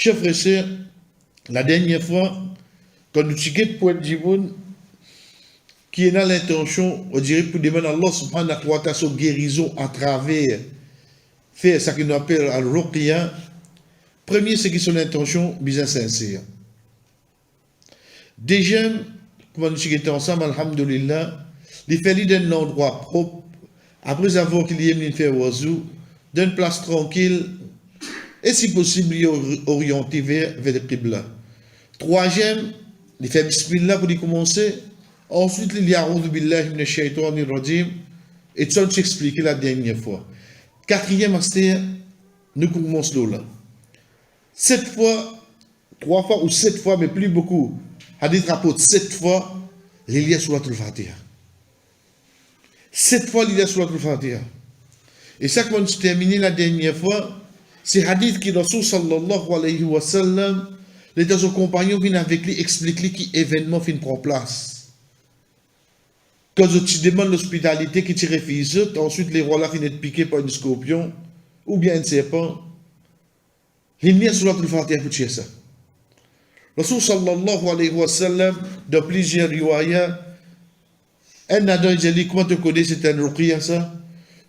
Chers frères et sœurs, la dernière fois, quand nous avons pour Djiboun, qui est dans l'intention, on dirait pour demander à Allah subhanahu wa ta'ala sa guérison à travers faire ce qu'on appelle al-ruqya. Premier, c'est que son intention bien sincère. Deuxième, comme nous sommes ensemble, alhamdulillah, il fait d'un endroit propre, après avoir qu'il y ait fait oiseau, d'une place tranquille, et si possible, orienté vers le Qibla. Troisième, il fait bismillah pour y commencer. Ensuite, il y a A'udhu billahi minash shaitanir rajim. Et ça, je expliqué la dernière fois. Quatrième, c'est nous commençons là. 7 fois, 3 fois ou 7 fois, mais plus beaucoup. Hadith rapporte 7 fois, il y a Surat al-Fatiha. 7 fois, il y a Surat al-Fatiha. Et ça, quand je terminé la dernière fois, c'est hadith qui Rasul sallallahu alayhi wa sallam, les deux compagnons viennent avec lui expliquer qui événement fin prend place. Quand tu demandes l'hospitalité qui te refuse, ensuite les rois là finissent piqués par une scorpion ou bien un serpent. Il y a Surat al-Fatiha pour tuer ça. Rasul sallallahu alayhi wa sallam, dans plusieurs riwayas, un Adam il dit comment tu connais c'est un ruqya ça?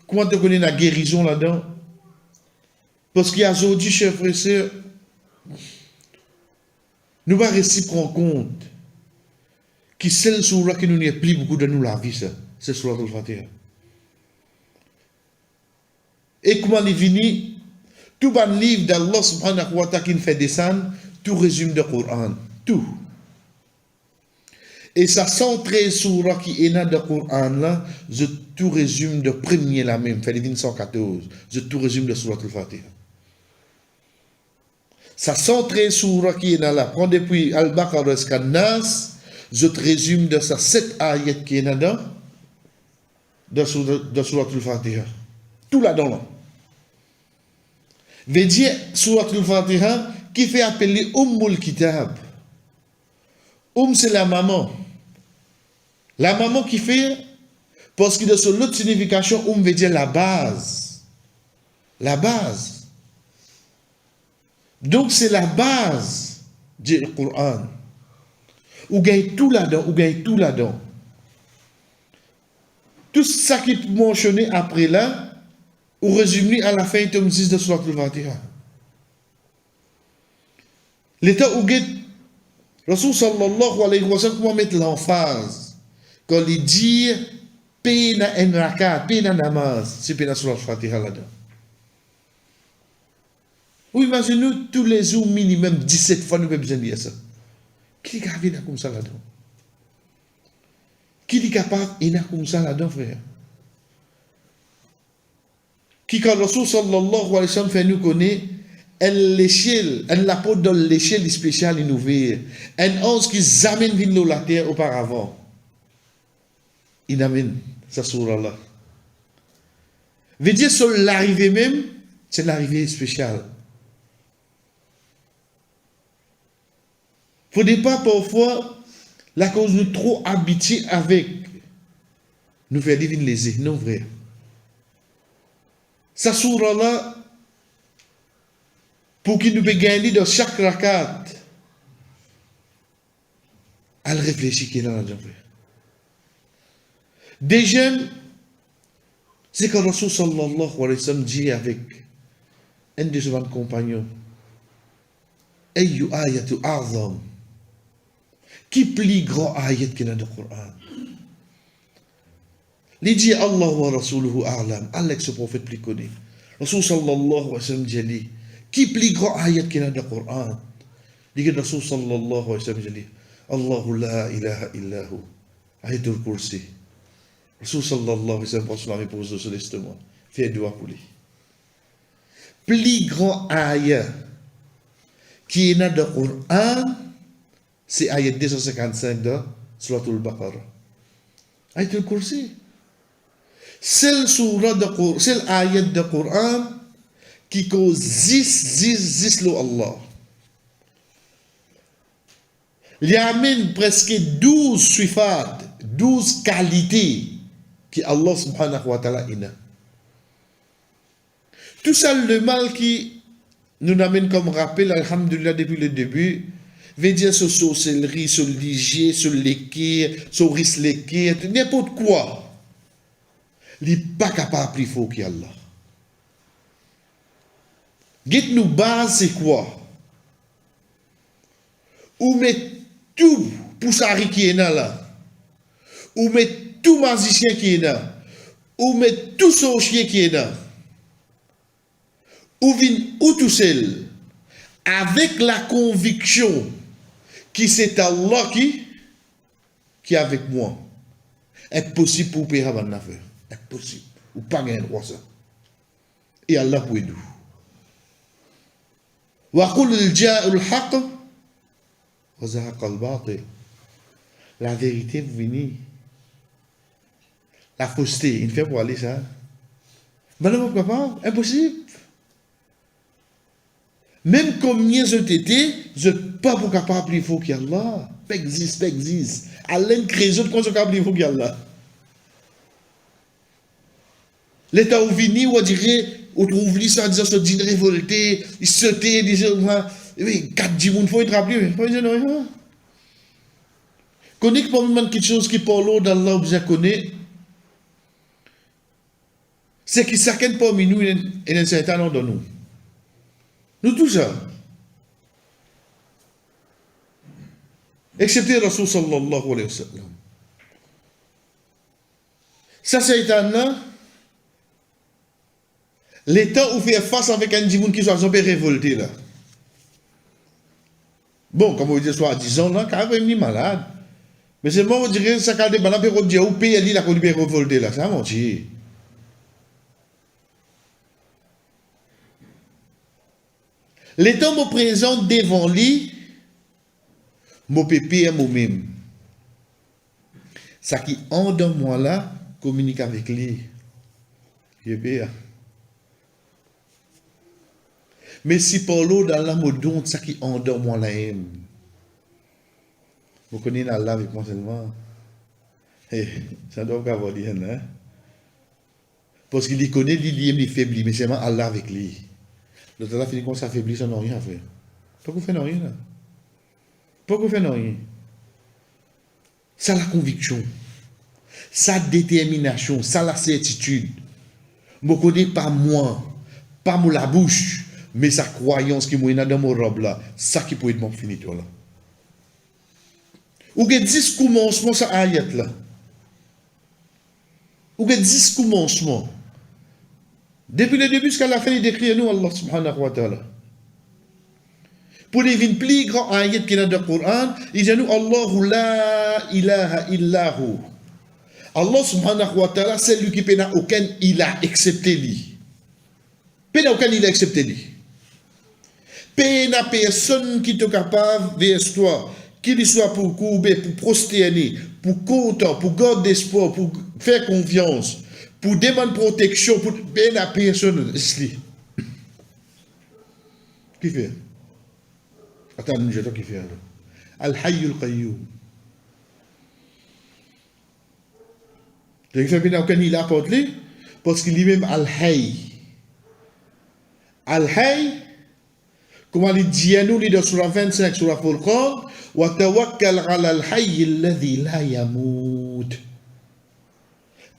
Comment tu connais la guérison là-dedans? Parce qu'il y a aujourd'hui, chers frères et sœurs, nous va réussir prendre compte que celle sur laquelle nous n'y a plus beaucoup de nous la vie, c'est sur la Fatiha. Et comment il vient, tout le livre d'Allah subhanahu wa ta'ala qui fait descendre, tout résume le Coran, tout. Et ça 113 surah qui est dans le Coran là, je tout résume de premier la même, fait 114, je tout résume de Surat al-Fatiha. Ça 113 surah qui est dans là, prends depuis Al-Baqarah jusqu'à Nas, je te résume de ça 7 ayats qui est dans de Surat al-Fatiha. Tout là-dedans là. Veut dire Surat al-Fatiha qui fait appeler Ummul Kitab. C'est la maman. La maman qui fait, parce que de son autre signification, veut dire la base. La base. Donc c'est la base du Coran. Ou gagne tout là-dedans, ou gagne tout là-dedans. Tout ça qui est mentionné après là, ou résumé à la fin tome 6 de Surat al-Fatiha. L'état où gagne Rasul sallallahu alayhi wa sallam, comment mettre l'emphase quand il dit paix na en rakat, paix na namaz, c'est paix na Surat al-Fatiha là-dedans. Ou imaginez-nous tous les jours minimum 17 fois nous avons besoin de dire ça. Qui est capable comme ça là-dedans? Qui est capable de comme ça là-dedans, frère? Qui quand Rasul sallallahu alayhi wa sallam fait nous connaître l'échelle, la peau dans l'échelle spéciale innovée, un ange qui amène vino la terre auparavant. Il amène ça sur là. Veut dire sur l'arrivée même, c'est l'arrivée spéciale. Il ne faudrait pas parfois, la cause nous trop habitués avec, nous faire divine léser, non vrai. Ça sur là, pour qu'il nous puisse gagner dans chaque rakat, à réfléchir qu'il a là-dedans. Deuxième, c'est quand Rasul sallallahu alayhi wa sallam dit avec un de ses compagnons, Ayyu ayatu a'zam, qui plus grand ayat qu'il y a dans le Coran. Il dit Allah wa Rasuluhu a'lam, Allah que ce prophète plus connu. Rasul sallallahu alayhi wa sallam dit, qui plus grand ayat qu'il y a dans le Coran? Il dit Rasul sallallahu alayhi wa sallam dit, Allahu la ilaha illahu, ayatul kursi. Rasul sallallahu alayhi wa sallam pense la réponse de ce testament. Fais doigt pour lui. Plus grand ayat qui est dans le Coran, c'est ayat 255 de Surat al-Baqarah. Ayatul kursi. C'est ayat de Coran qui cause 10 lo Allah. Il amène presque 12 sifat, 12 qualités que Allah subhanahu wa ta'ala a. Tout ça, le mal qui nous n'amène comme rappel, alhamdulillah, depuis le début, veut dire sur sorcellerie, sur le ligier, sur l'équerre, sur risque l'équerre, n'importe quoi. Il n'est pas capable plus fort qu'Allah. Guide nous base, c'est quoi? Ou met tout pour ça qui est là. Ou met tout magicien qui est là. Ou met tout sorcier qui est là. Ou vient ou tout seul. Avec la conviction que c'est Allah qui est avec moi. Impossible pour payer une affaire. Impossible. Ou pas gagner droit ça. Et Allah pour nous. وَقُلْ جَاءُ الْحَقِّ وَزَهَقَ الْبَاطِلِ. La vérité venue. La fausseté, il fait pour aller ça. Mais non, pourquoi pas? Impossible. Même comme je t'étais, je ne suis pas capable plus fort qu'Allah. Pas existe, pas existe. Allah crée autres qu'on soit capable plus fort qu'Allah. L'État où vini, ou dirait, on trouve lui ça, disant, se dit révolté, il sautait, disait, oui, 4-10 moun, faut être rappelé, faut dire non. Connais pas même quelque chose qui parle d'Allah, vous connaissez. C'est que chacun parmi nous, il y a un certain nombre de nous. Nous tous ça. Excepté Rasul sallallahu alayhi wa sallam. Ça, c'est là. L'État où fait face avec un djimoun qui soit un peu révolté là. Bon, comme on dit, soit disons là, quand même, il est malade. Mais c'est bon, on dirait, ça quand même, on peut dire, où paye, il a connu révolté là. Ça, mon Dieu. L'État me présente devant lui, mon pépé et moi-même. Ça qui en dans moi là, communique avec lui. Pépé. Mais si Paulo dans la modonte, ça qui en dans moi là, vous connaissez Allah avec moi seulement. Ça doit pas avoir dit, hein? Parce qu'il connaît, il faiblit, mais c'est vraiment Allah avec lui. L'autre là finit comme ça affaibli, ça n'a rien à faire. Pas qu'on fait rien là. Pas qu'on fait rien. Ça la conviction, sa détermination, ça la certitude. Je ne connais pas moi, pas mon la bouche, mais sa croyance qui est dans mon robe là, ça qui peut être mon finiteur là. Ou que 10 commencements ça ayat là. Ou que 10 commencements. Depuis le début jusqu'à la fin, il décrit nous Allah subhanahu wa ta'ala. Pour les plus grands ayats qui sont dans le Coran, il dit nous Allahu la ilaha illahu. Allah subhanahu wa ta'ala, c'est lui qui n'a aucun ilah excepté lui. Il n'a aucun ilah excepté lui. Il n'a personne qui est capable vers toi, qu'il soit pour courber, pour prosterner, pour content, pour garder espoir, pour faire confiance, pour demander protection, pour il n'a personne ici. Qui fait? Attends, je vais qui fait alors. Al-Hayyul Qayyum. Donc, il n'a aucun ilah apporté parce qu'il est même Al-Hayy. Al-Hayy, comme il dit à nous, dans Surah 25, Surah Furqan, wa tawakkal ala al-hayy alladhi la yamut.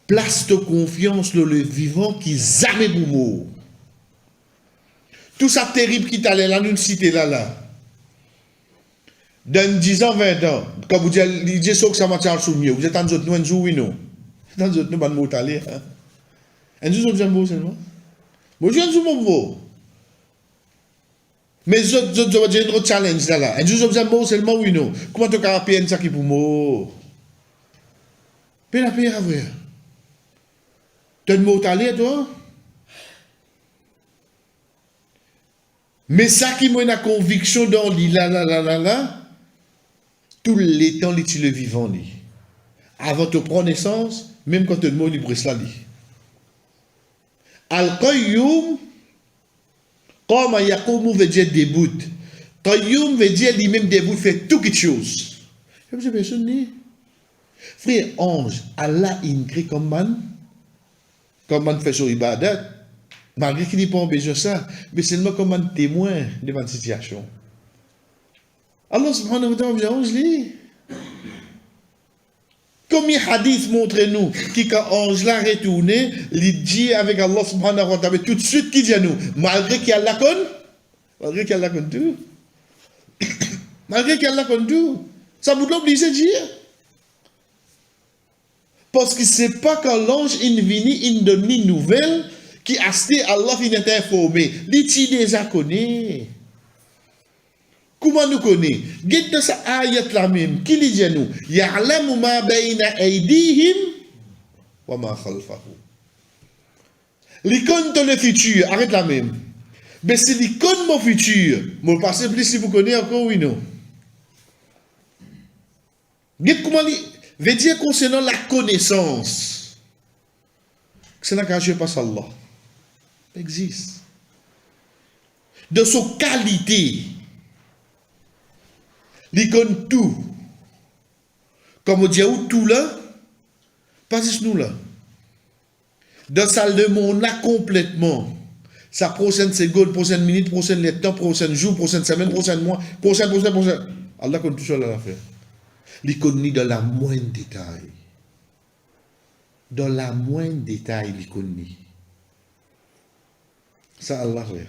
Place de confiance dans le vivant qui jamais pour mort. Tout ça terrible qui t'allait là, nous citer là. Dans 10 ans, 20 ans, quand vous dites que ça m'a sous mieux, vous êtes en train de nous un jour, oui, non. Vous êtes en train de nous un mot aller. Un jour, vous êtes un mot seulement. Vous êtes un jour, mon mot. Mais j'ai un autre challenge là. Un jour, vous êtes un mot seulement, oui, non. Comment tu as payé ça qui pour mot? Paye la paye à vrai. Tu as un mot aller, toi? Mais ça qui m'a une conviction dans là, tout les temps, tu le vivant. Avant de prendre naissance, même quand tu te mets libre, ça. Al-Qayyum, comme Yakoum veut dire debout. Qayyum veut dire lui-même debout, fait tout quelque chose. Je ne personne ni. Frère ange, Allah il crée comme man fait sur ibadat. Malgré qu'il n'y a pas besoin de ça, mais seulement comme un témoin de ma situation. Allah subhanahu wa ta'ala vient, je lis. Comme les hadiths montrent nous, qui quand ange l'a retourné, il dit avec Allah subhanahu wa ta'ala, tout de suite qui dit à nous, malgré qu'il y a la conne, malgré qu'il y a la conne tout, malgré qu'il y a la conne tout, ça vous l'oblige de dire. Parce que c'est pas quand l'ange est venu, il donne une nouvelle, qui a été Allah qui est informé. Il déjà connaît. Comment nous connaît? Guette ça ayat la même. Qui lui dit nous? Ya'lamu ma bayna aydihim wa ma khalfahu. L'icône de le futur, arrête la même. Mais c'est l'icône de mon futur. Mon passé plus si vous connaissez encore oui non. Guette comment il veut dire concernant la connaissance. C'est là que je passe Allah. Existe. De son qualité. Il connaît tout. Comme on dit, tout là, pas juste nous là. Dans la salle de monde là, complètement. Ça prochaine seconde, prochaine minute, prochaine temps, prochain jour, prochaine semaine, prochain mois, prochain. Allah connaît tout ça là l'affaire. Il connaît dans la moindre détail. Dans la moindre détail, il connaît. Ça, Allah fait.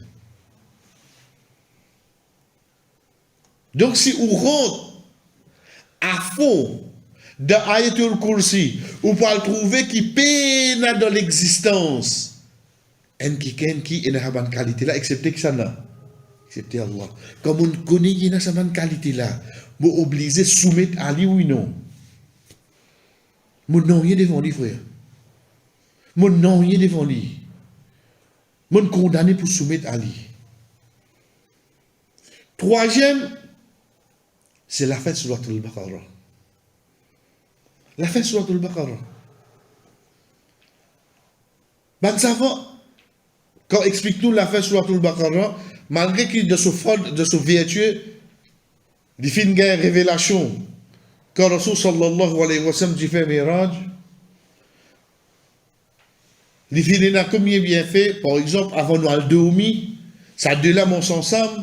Donc, si on rentre à fond dans Ayatul Kursi, on peut trouver qui peine dans l'existence. Et qui est dans cette qualité-là, excepté que ça n'a. Excepté Allah. Comme on connaît qui est dans cette qualité-là, on est obligé de soumettre à lui, oui, non. Mon nom est devant lui, frère. Mon nom est devant lui. Mon condamné pour soumettre à lui. Troisième, c'est la fête sur Suratul Baqarah. La fête sur Suratul Baqarah. Ben savant, quand explique-nous la fête sur Suratul Baqarah, malgré qu'il de ce vertueux, il fait une guerre révélation, quand Rasul sallallahu alayhi wa sallam dit fait miraj, il fait combien bien fait, par exemple, avant nous al dormi, ça deux là mon ensemble.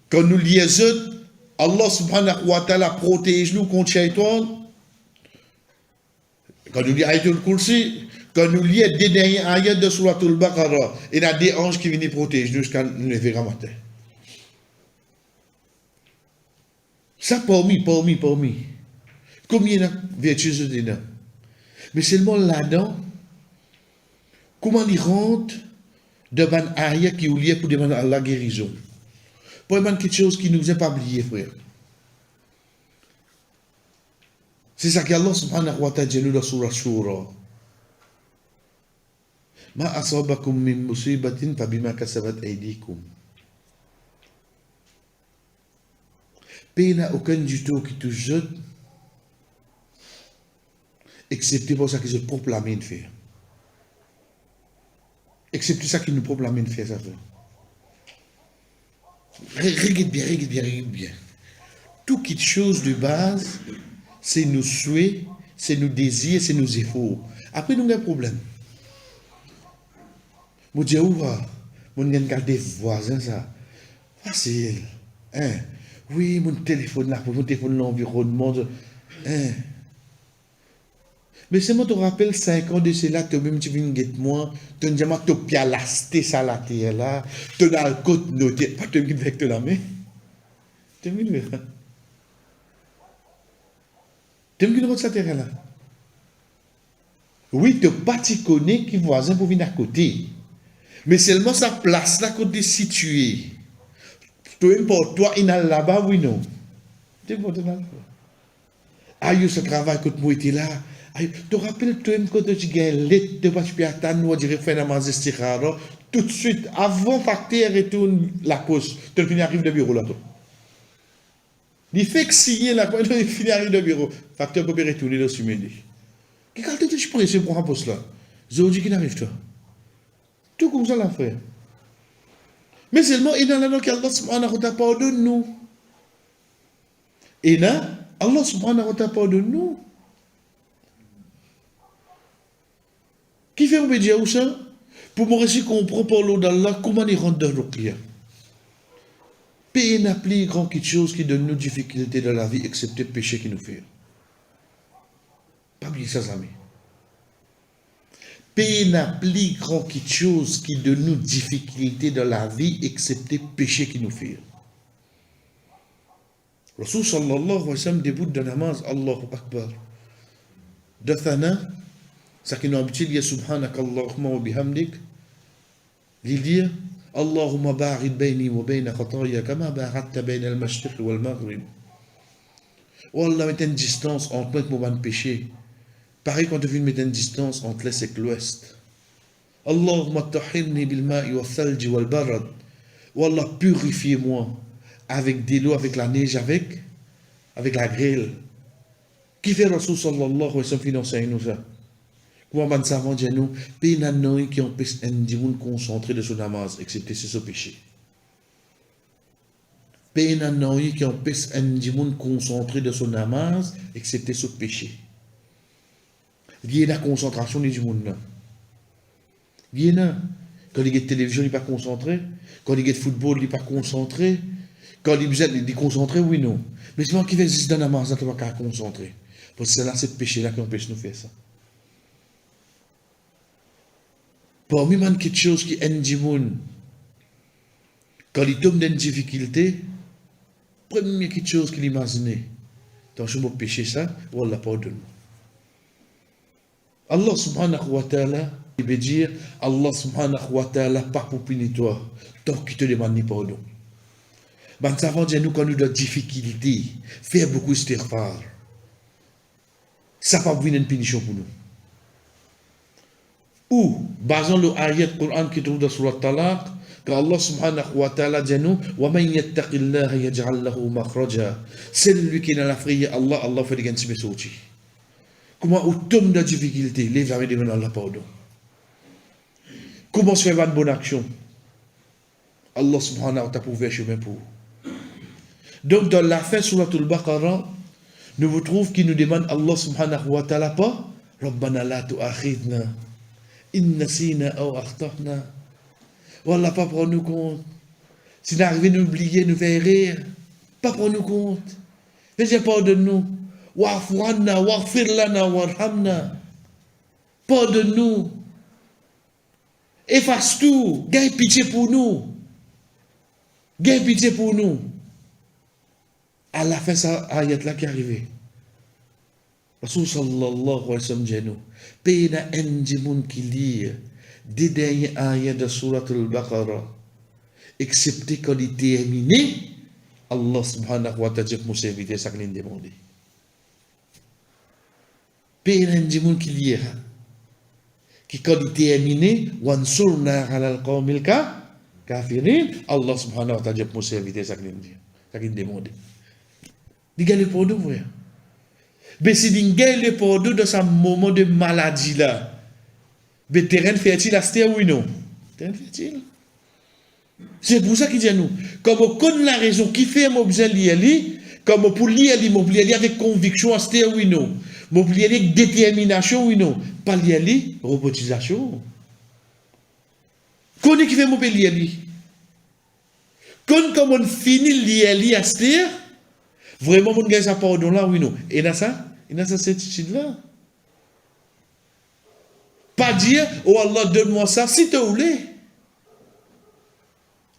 Quand nous liaisons, Allah subhanahu wa ta'ala protège nous contre Shaitan. Quand nous lisons Ayatul Kursi, quand nous lisons des derniers ayats de Suratul Baqarah, il y a des anges qui viennent protéger nous jusqu'à nous lever le matin. Ça, parmi. Combien de vertus dedans? Mais seulement là-dedans, comment il rentre devant un ayat qui est lié pour demander à la guérison? Pour demander quelque chose qui ne nous est pas oublié, frère. C'est ça qu'Allah subhanahu wa ta'ala dit dans la surah Shura. Ma asabakum min musibatin fabima kasabat aydikum. Pena aucun du tout qui te jette, excepté pour ça que je propre la main de faire. Excepté ça qui nous propre la main de faire, ça fait. Regarde bien. Tout quelque chose de base, c'est nos souhaits, c'est nos désirs, c'est nos efforts. Après, nous avons un problème. Mon Dieu, où va? Mon Dieu, garder voisin, ça. Facile. Hein? Oui, mon téléphone là, mon téléphone l'environnement. Hein? Mais c'est moi, tu te rappelles 5 ans de cela, toi-même, tu viens de moi, tu as dit, tu as pialasté ça la terre là, tu as le côté noté, pas tu viens avec la main. Tu viens de faire. Tu viens de cette terre là. Oui, tu n'as pas connais qui voisin pour venir à côté. Mais seulement sa place là, côté situé. Toi, pour toi, il y a là-bas, oui, non. Tu vois, aïe, ce travail que moi était là. Tu te rappelles, toi, quand tu gagnes tu vas te attendre, on dirait faire un mazestiraro. Tout de suite, avant que tu retournes la pause, tu finis arrive de bureau là. Il fait que signer la pause, il finit arrive de bureau. Facteur peut retourner dans ce midi. Qu'est-ce que tu prends pour un poste là? Je dis qu'il n'arrive pas. Tout comme ça, la frère. Mais seulement, il y a là qu'Allah subhanahu wa ta'ala pardonne nous. Et là, Allah subhanahu wa ta'ala pardonne nous. Qui fait obéir où ça? Pour moi, si comprend par l'eau d'Allah, comment il rentre dans le client. Pays n'a plus grand quelque chose qui donne nous difficultés dans la vie, excepté le péché qui nous fait. Pas bien ça, amis. Pays n'a plus grand quelque chose qui donne nous difficultés dans la vie, excepté le péché qui nous fait. Rasul sallallahu alayhi wa sallam débute de namaz, Allahu Akbar. De thana, ça qui nous habitue, il y a subhanak Allahumma wa bihamdik. Il dit, Allahumma ba'id bayni wa bayna khataya kama ba'adta bayna al-mashriq wal maghrib. Oh Allah, mets une distance entre moi et mon péché. Pareil quand tu veux mettre une distance entre l'est et l'ouest. Allahumma tahhirni bil ma'i wa thalji wal barad. Oh Allah, purifiez-moi avec de l'eau, avec la neige, avec la grêle. Qui fait Rasul sallallahu alayhi wa sallam financer nous ça? Comment on savant dire nous, pays nan qui empêche un dimoun concentré de son namaz, excepté ce péché. Pays nan qui empêche un dimoun concentré de son namaz, excepté ce péché. Il y a la concentration des dimoun. Il y a quand il y a de télévision, il n'est pas concentré. Quand il y a de football, il n'est pas concentré. Quand il est concentré, oui, non. Mais c'est moi qui vais juste dans la namaz, il n'est pas concentré. Parce que c'est là, ce péché-là qui empêche nous de faire ça. Parmi man quelque chose qui est un quand il tombe dans une difficulté, première quelque chose qu'il imagine, dans ce mot péché ça, Wallah pardonne. Allah subhanahu wa ta'ala, il veut dire, Allah subhanahu wa ta'ala, pas pour punir toi, tant qu'il te demande pardon. Ben, ça va dire nous quand nous avons des difficultés, faire beaucoup istighfar. Ça va venir une punition pour nous. Ou, basant le ayat Coran qui trouve dans Surat Talaq, quand Allah subhanahu wa ta'ala dit nous, وَمَنْ يَتَّقِ اللَّهَ يَجْعَلْ لَهُ مَخْرَجًا. Celui qui est dans la prière, Allah fait des gains de sortir. Comment au tombe de difficulté, les jamais demander Allah pardon. Comment se faire une bonne action? Allah subhanahu wa ta'ala pour ouvrir chemin pour. Donc dans la fin Surat al-Baqarah, nous vous trouvons qui nous demande Allah subhanahu wa ta'ala pas, رَبَّنَا لَا تُؤَاخِذْنَا إِن نَسِينَا أَوْ أَخْطَأْنَا. Wallah, pas prendre nous compte. Si nous arrivons à nous oublier, nous faire rire, pas prendre nous compte. Fais pardonne-nous. Wa'fu anna, waghfir lana, warhamna. Pardonne-nous. Efface tout. Gagne pitié pour nous. Gagne pitié pour nous. À la fin, ça, ayat là qui est arrivé. Rasul sallallahu alayhi wa sallam dit nous, pays na un monde qui lit des derniers ayats de Surat al-Baqarah, excepté quand il est terminé, Allah subhanahu wa ta'ala dit pour servir ça qu'il a demandé. Pays na un monde qui lit, qui quand il est terminé, wansurna ala al-qawmil kafirin, Allah subhanahu wa ta'ala dit pour servir ça qu'il a demandé. Dis-le pour nous, frère. Mais si vous avez le pardon dans ce moment de maladie là, le terrain fertile, c'est oui non? Terrain fertile. C'est pour ça qu'il dit à nous, comme on connaît la raison qui fait mon besoin lier, comme pour lier avec conviction, c'est oui non? Mon lier avec détermination oui non? Pas lier robotisation. Connaît qui fait mon lier? Comme on finit lier à c'est vraiment, mon gars, ça pardon là, oui, non. Et dans ça, cette attitude-là. Pas dire, oh Allah, donne-moi ça, si tu voulais.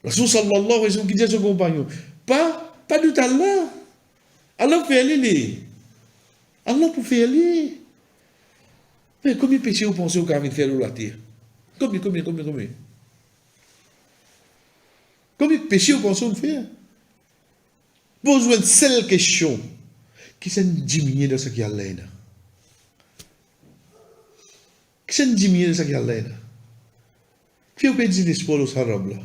Rasul sallallahu alayhi wa sallam qui dit à son compagnon, pas tout Allah. Allah fait aller. Allah pour faire aller. Mais combien de péchés vous pensez au carré de faire la terre? Combien? Combien de péchés vous pensez au faire? Besoin de seule question qui s'est diminué de ce qu'il y a là. Qui s'est diminué de ce qu'il y a là. Qui peut dire l'espoir au sarab là?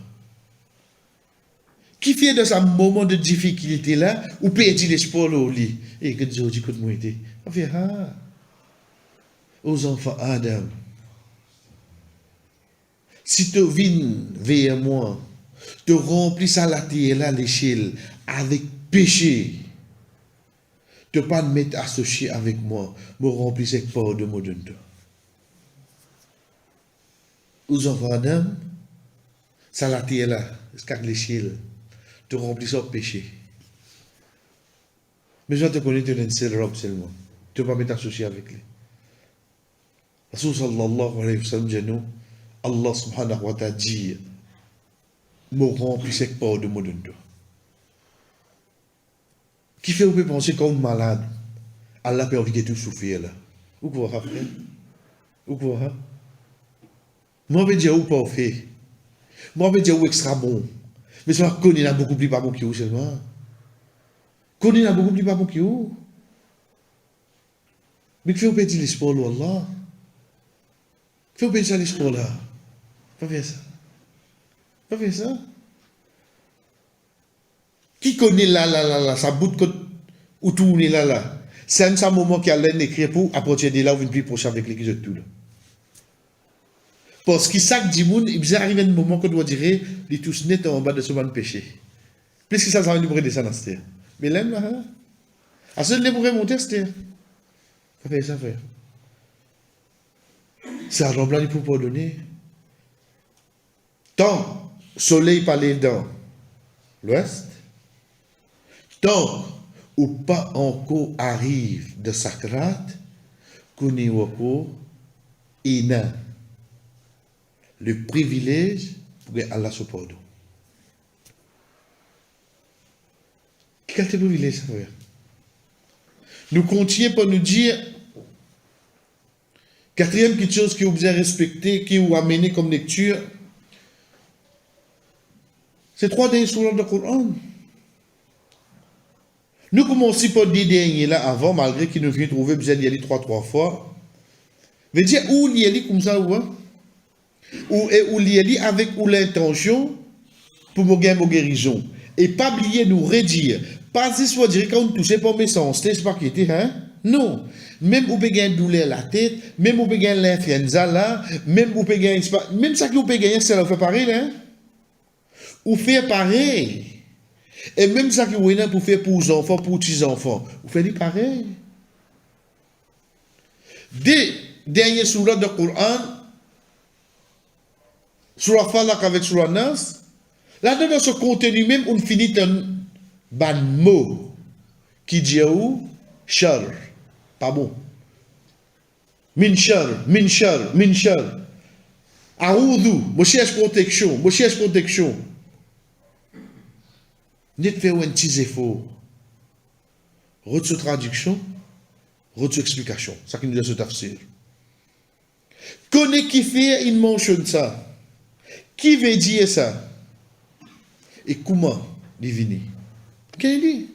Qui fait de ce moment de difficulté là, ou peut dire l'espoir au lit? Et que Dieu dit, écoute-moi, on fait, aux enfants Adam, si tu viens vers moi, te remplis ça la terre là, l'échelle, avec péché, te pas mettre associé avec moi, me remplissez pas de mots de toi. aux enfants d'Adam, ça la terre là, c'est les chiens, te remplis de péché. Mais je te connais, tu es une seule robe seulement. Tu ne peux pas t'associer avec lui. Rasul sallallahu alayhi wa sallam dit nous, Allah subhanahu wa ta'ala dit, me remplis sec pas de mon don. Qui fait vous pouvez penser comme malade, Allah peut envie de tout souffrir là. Ou quoi, frère? Ou quoi? Moi, je vais dire, ou pas fait. Moi, je vais dire, ou extra bon. Mais ça, connaît a beaucoup plus pas bon que vous seulement. Connaît a beaucoup plus pas bon que vous. Mais que fait vous péter l'espoir, Allah? Que fait vous péter l'espoir là? Pas faire ça. Pas faire ça. Qui connaît là, ça bout de ou tourner là. C'est un moment qui a l'air d'écrire pour, à partir de là, vous ne plus proche avec l'église de tout là. Parce que ça dit moun, il arrive un moment qu'on doit dire, les tous net en bas de ce man péché. Puisque ça va nous brûler ça dans cette terre. Mais là, à ce moment pourrait monter cette terre. Ça fait ça, frère. C'est un là, il faut pardonner. Tant soleil parlait dans l'ouest, tant ou pas encore arrive de Sakrat, qu'on est encore ina. Le privilège pour que Allah se pardonne. Quel est le privilège, ça frère? Nous continuons pour nous dire, quatrième petite chose qui vous a respecté, qui vous a amené comme lecture, c'est 3 derniers sourates du Coran. Nous commençons par 10 derniers là avant, malgré qu'il nous vient trouver, vous allez y aller 3 fois. Veut dire, où il y aller comme ça, ou lié avec ou l'intention pour me gagner ma guérison. Et pas oublier nous redire. Pas si soit dire quand on touche pas mes sens, c'est pas qui était, hein? Non. Même ou peut gagner douleur la tête, même ou peut gagner l'influenza là, même ou peut gagner, même ça qui ou peut gagner, c'est là, fait pareil, hein? Ou faire pareil. Et même ça qui ou est pour faire pour les enfants, pour les petits-enfants, ou faire pareil. Des derniers sourates du Coran, sur la Falak avec sur la Nas, là-dedans, dans ce contenu même, on finit un ban mot qui dit où? Char. Pas bon. Min char. Aoudou, je cherche protection. N'est fait un petit effort. Retire traduction, retire explication. Ça qui nous dit ce tafsir. Connais qui fait, il mentionne ça. Qui veut dire ça? Et comment deviner? Quel est?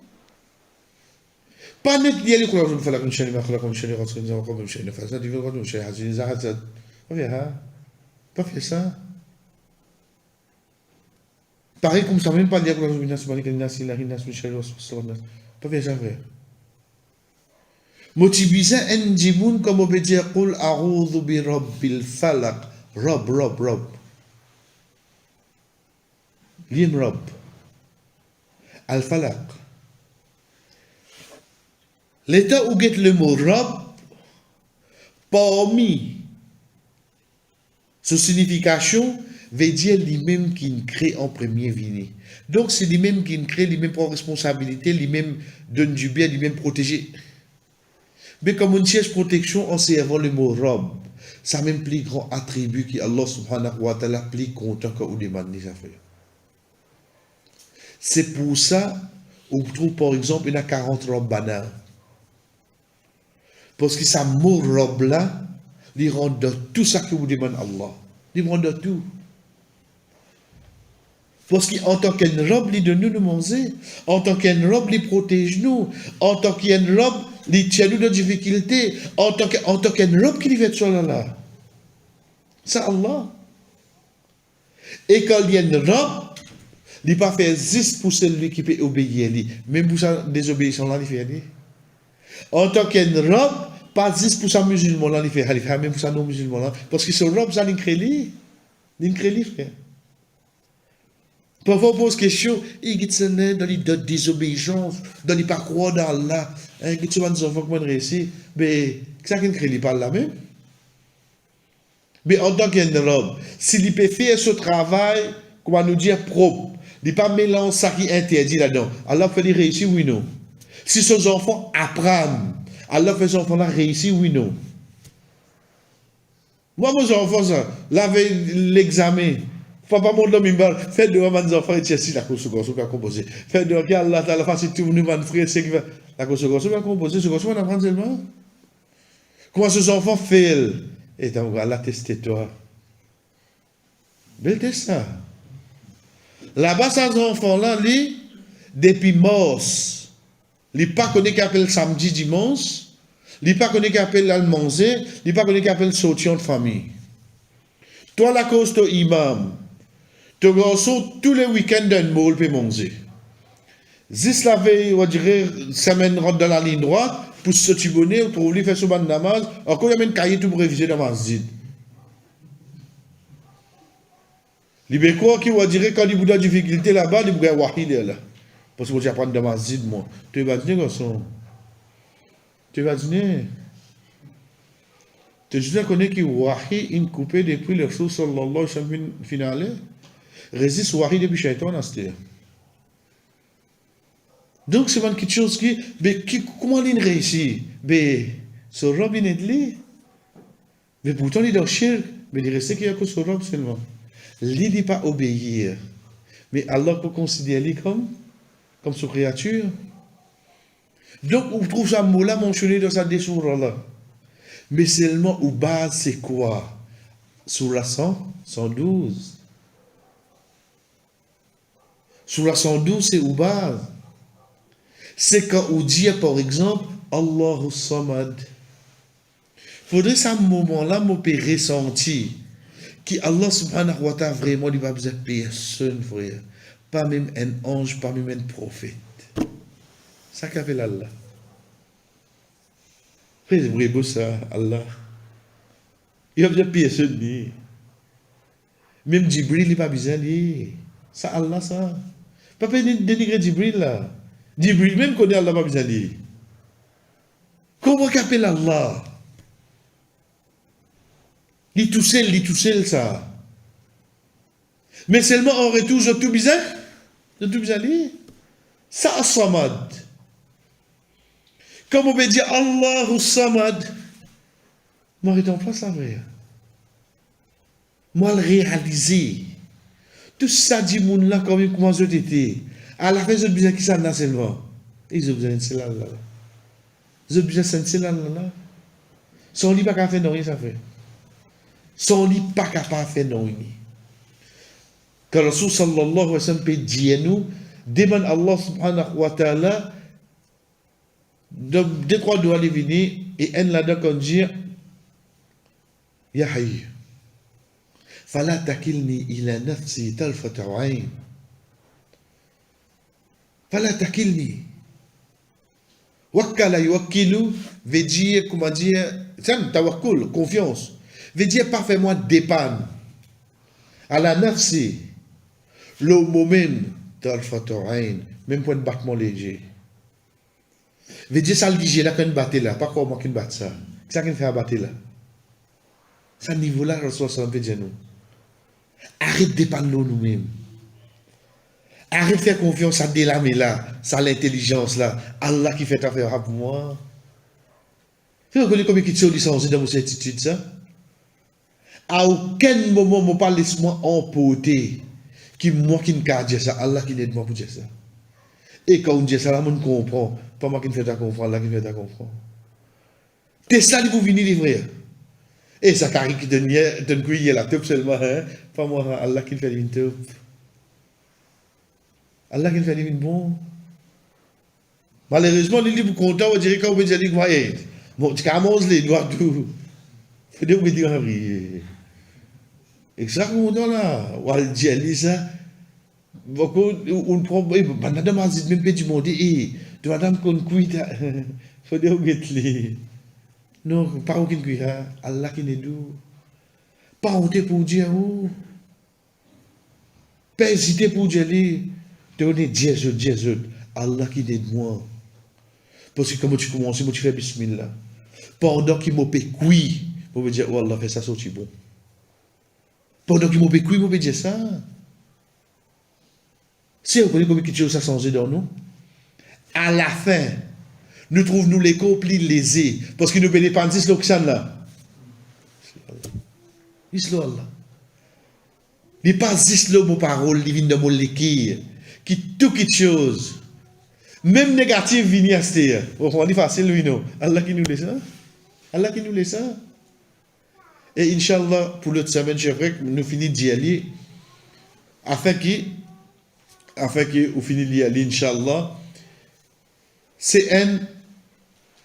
Pas net lié à l'école, je ne fais pas la chaîne, pas faire ça. Pareil comme ça, même pas lié à l'école, pas faire ça, frère. Motiviser un djimoun comme on peut dire, Qul a'udhu bi rabbil falaq, Rob. L'imrob, al-falaq. L'état où get le mot rob, parmi sa signification, veut dire lui-même qui crée en premier vini. Donc c'est lui-même qui crée, lui-même prend responsabilité, lui-même donne du bien, lui-même protéger. Mais comme on cherche protection en servant le mot rob, ça même plus grand attribut qui Allah subhanahu wa ta'ala plus content que vous demandez ça faire. C'est pour ça, on trouve par exemple, il y a 40 robes bananes. Parce que ça mot robe là, il rend de tout ça que vous demandez Allah. Il rend de tout. Parce qu'en tant qu'une robe, il donne nous manger. En tant qu'une robe, il protège nous. En tant qu'une robe, il tient nous de difficultés. En tant qu'une robe, qui fait ça là. C'est Allah. Et quand il y a une robe, il ne pas faire juste pour celui qui peut obéir. Même pour sa désobéissance, là, il fait. En tant qu'une robe, pas juste pour sa musulman, là, il fait. Même pour sa non-musulman, là. Parce que ce robe, ça, il crée. Il crée, frère. Parfois, on pose question, il y a dans les désobéissances, dans les parcours d'Allah, il y a des enfants qui ont réussi, mais ça qui crée, il parle là même. Mais en tant qu'un robe, s'il peut faire ce travail, comment nous dire, propre, il ne pas mélanger ça qui est interdit là-dedans, alors fait réussir, oui, non. Si ces enfants apprennent, alors fait ces enfants-là réussir, oui, non. Moi, mes enfants, ça, laver l'examen. Papa, mon homme, il m'a fait de mes enfants, et c'est la course qui a composé. Fait de Allah, la face, tout le monde, frère, c'est qui va. La course qui a composé, ce qu'on apprend seulement. Comment ces enfants font? Et donc, Allah testé toi. Bel test ça. Là-bas, ces enfants-là, depuis mort, ils pas connaît qu'appelle samedi, dimanche. Ils pas connaît qu'appelle l'almanger. Ils pas connaît qu'appelle sortir de famille. Toi, la cause de imam, tu garçon tous les week-ends d'un moule peut manger. Zis la veille, on dirait, semaine rentre dans la ligne droite, pour se tibonner, pour trouver faire souvent de namaz, encore il y a un cahier tout pour réviser dans ma zid. Les quoi qui va dire quand il y a des difficultés là-bas, il y a wahid là. Parce que je apprends dans ma zid, moi. Tu vas dîner, garçon. Tu vas dîner. Tu juste connais que wahid, une coupée depuis le Rasul sallallahu alayhi wa sallam finale, résiste wahid depuis shaitan à ce. Donc, c'est quelque chose comment il réussit? Mais, ce robe, il est de lui. Mais pourtant, il est dans shirk. Mais il reste qu'il y a que ce robe seulement. Il n'est pas obéir. Mais Allah peut considérer lui comme sa créature. Donc, on trouve ça mot-là mentionné dans sa désoura-là. Mais seulement, au bas, c'est quoi? Surah 112. Surah 112, c'est au bas. C'est quand on dit, par exemple, Allahu Samad. Faudrait ça, moment-là, m'opérer ressentir que Allah subhanahu wa ta'ala vraiment il va besoin de personne, frère. Pas même un ange, pas même un prophète. Ça qu'a fait Allah. Frère, c'est vrai beau ça, Allah. Il va besoin de personne, ni. Même Jibril, il n'a pas besoin de ça, Allah, ça. Pas dénigrer Jibril, là. Jibril, même connaît Allah, pas besoin de lui. Comment qu'appelle Allah? Il tout seul, ça. Mais seulement en retour, je tout bizarre. Je tout bizarre, ça, Samad. Comme on peut dire Allahu Samad. Moi, je ne pas ça, vrai. Moi, le réaliser. Tout ça, dit moun là, comment je t'étais. À la fin, je besoin qui ça, là, seulement. Ils ont besoin de cela, là. Ils ont besoin de cela, là. Son lit, pas qu'à faire, non, rien, ça fait. Son lit, pas capable de faire, non, rien. Quand le Rasul sallallahu alayhi wa sallam peut dire nous, demande Allah subhanahu wa ta'ala, deux, trois doigts les venir, et un là-dedans qu'on dit, Ya hayy, fala takilni ila nafsi talfata ayn. Fala takilni. Wakkala yuwakkilu veut dire, comment dire, c'est un tawakkul, confiance. Veut dire parfaitement dépendre. À la nafsi, le moment talfata ayn, même point de battement léger. Veut dire ça le dit, là qu'on batte là, pas comment qu'on batte ça. C'est ça qu'on fait à battre là. Ça niveau-là, le Rasul veut dire nous. Arrête de dépendre de nous-mêmes. Arrête de faire confiance à Délamé là, à l'intelligence là. Allah qui fait affaire pour moi. Vous reconnaissez combien de choses sont dans vos certitudes ça? À aucun moment, je ne parle de moi emporter. Qui moi qui ne peux dire ça, Allah qui aide moi pour dire ça. Et quand on dit ça, là, on comprend. Pas moi qui ne fais pas comprendre, Allah qui ne fait pas comprendre. C'est ça qui vous venir livrer. Et ça carré qui donne la taupe seulement, hein? Pas moi, Allah qui fait une taupe. Allah qui fait une bon. Malheureusement, les livres contents, on dirait qu'on veut dire qu'ils vont être. Bon, tu commences les doigts tout. Il faut dire qu'on veut dire rien. Exactement là. On va dire ça. Beaucoup, on prend, madame a dit, même pas du monde, tu madame qu'on cuit, il faut dire qu'on est. Non, pas aucune cuillère. Allah qui n'est doux. Pas honte pour dire où. Pas hésiter pour dire lui. Tu es Dieu. Allah qui n'est moi. Parce que quand tu commences, tu fais bismillah. Pendant qu'il m'a fait cuit, pour me dire, oh Allah, fais ça sortir bon. Pendant que mon pécou, mon pédie ça. Si vous connaissez combien de choses ça changé dans nous, à la fin, nous trouvons nous les complis lésés, parce que nous ne pas dire l'Occident là. L'Islam là. Il n'est pas juste là mon parole, il vient de mon l'équire, qui tout quelque chose. Même négatif vient à ce terre. On dit facile, oui, non. Allah qui nous laisse ça. Allah qui nous laisse ça. Et Inch'Allah, pour l'autre semaine, je crois que nous finissons d'y aller, afin que nous finissons d'y aller, Inch'Allah, c'est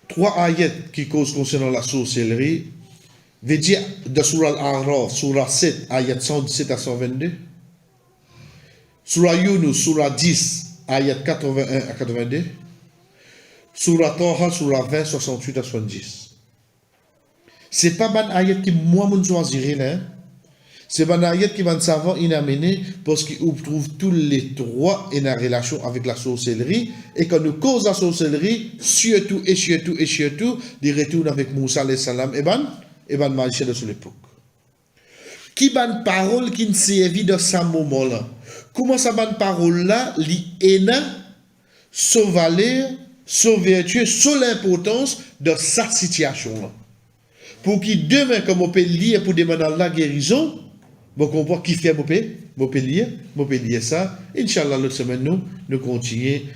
trois ayats qui causent concernant la sorcellerie. Veut dire de Surah Al-A'raf, Surah 7, ayat 117 à 122. Surah Yunus, Surah 10, ayat 81 à 82. Surah Taha, Surah 20, 68 à 70. C'est pas ban ayat qui moi mon choisirai là. C'est ban ayat qui va savoir inamener parce qu'il trouve tous les trois en relation avec la sorcellerie et quand nous cause la sorcellerie, surtout, il retourne avec Moussa alayhi salam et ban magicien de son époque. Qui ban parole qui ne servi dans ce moment-là? Comment ça ban parole là, li ena, so valeur, so vertu, so l'importance de sa situation là. Pour qui demain, comme on peut lire pour demander la guérison, on comprend qui fait mon peut lire ça. Inch'Allah, l'autre semaine, nous continuons.